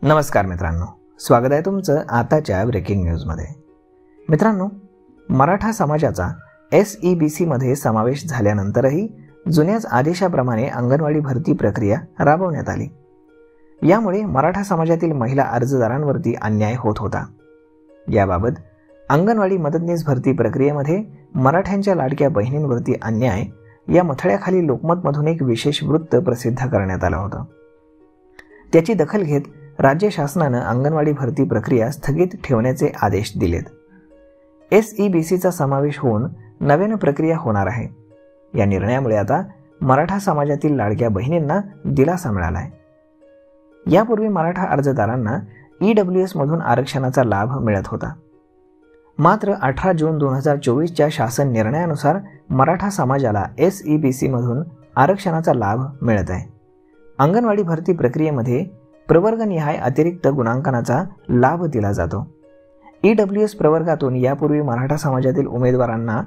नमस्कार मित्रांनो, स्वागत आहे तुमचं आताच्या ब्रेकिंग न्यूजमध्ये। मित्रांनो, मराठा समाजाचा SEBC मध्ये समावेश झाल्यानंतरही जुन्याच आदेशाप्रमाणे अंगणवाडी भरती प्रक्रिया राबवण्यात आली। यामुळे मराठा समाजातील महिला अर्जदारांवरती अन्याय होत होता। याबाबत अंगणवाडी मदतनीस भरती प्रक्रियेमध्ये मराठ्यांच्या लाडक्या बहिणींवरती अन्याय या मथळ्याखाली लोकमतमधून एक विशेष वृत्त प्रसिद्ध करण्यात आलं होतं। त्याची दखल घेत राज्य शासनाने अंगणवाडी भरती प्रक्रिया स्थगित ठेवण्याचे आदेश दिलेत। SEBCचा समावेश होऊन नव्याने प्रक्रिया होणार आहे। या निर्णयामुळे आता मराठा समाजातील लाडक्या बहिणींना दिलासा मिळाला आहे। यापूर्वी मराठा अर्जदारांना EWS मधून आरक्षणाचा लाभ मिळत होता, मात्र 18 जून 2024च्या शासन निर्णयानुसार मराठा समाजाला SEBC मधून आरक्षणाचा लाभ मिळत आहे। अंगणवाडी भरती प्रक्रियेमध्ये प्रवर्गनिहाय अतिरिक्त गुणांकनाचा लाभ दिला जातो। EWS प्रवर्गातून यापूर्वी मराठा समाजातील उमेदवारांना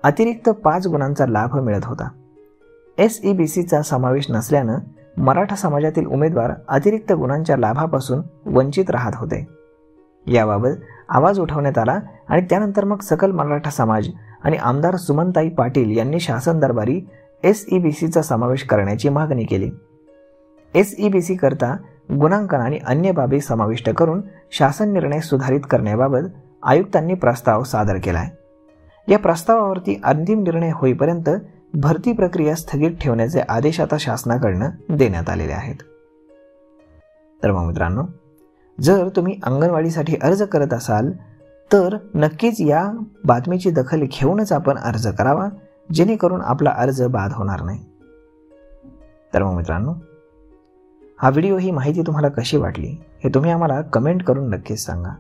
अतिरिक्त 5 गुणांचा लाभ मिळत होता। SEBCचा समावेश नसल्याने मराठा समाजातील उमेदवार अतिरिक्त गुणांच्या लाभापासून वंचित राहत होते। याबाबत आवाज उठवण्यात आला आणि त्यानंतर मग सकल मराठा समाज आणि आमदार सुमनताई पाटील यांनी शासन दरबारी SEBCचा समावेश करण्याची मागणी केली। SEBC करता गुणांकन आणि अन्य बाबी समाविष्ट करून शासन निर्णय सुधारित करण्याबाबत आयुक्तांनी प्रस्ताव सादर केला आहे। या प्रस्तावावरती अंतिम निर्णय होईपर्यंत भरती प्रक्रिया स्थगित ठेवण्याचे आदेश आता शासनाकडून देण्यात आलेले आहेत। तर मग मित्रांनो, जर तुम्ही अंगणवाडीसाठी अर्ज करत असाल तर नक्कीच या बातमीची दखल घेऊनच आपण अर्ज करावा, जेणेकरून आपला अर्ज बाद होणार नाही। तर मग मित्रांनो, हा व्हिडिओ ही माहिती तुम्हाला कशी वाटली हे तुम्ही आम्हाला कमेंट करून नक्कीच सांगा।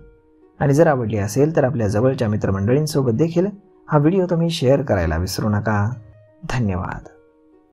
आणि जर आवडली असेल तर आपल्या जवळच्या मित्रमंडळींसोबत देखील हा व्हिडिओ तुम्ही शेअर करायला विसरू नका। धन्यवाद।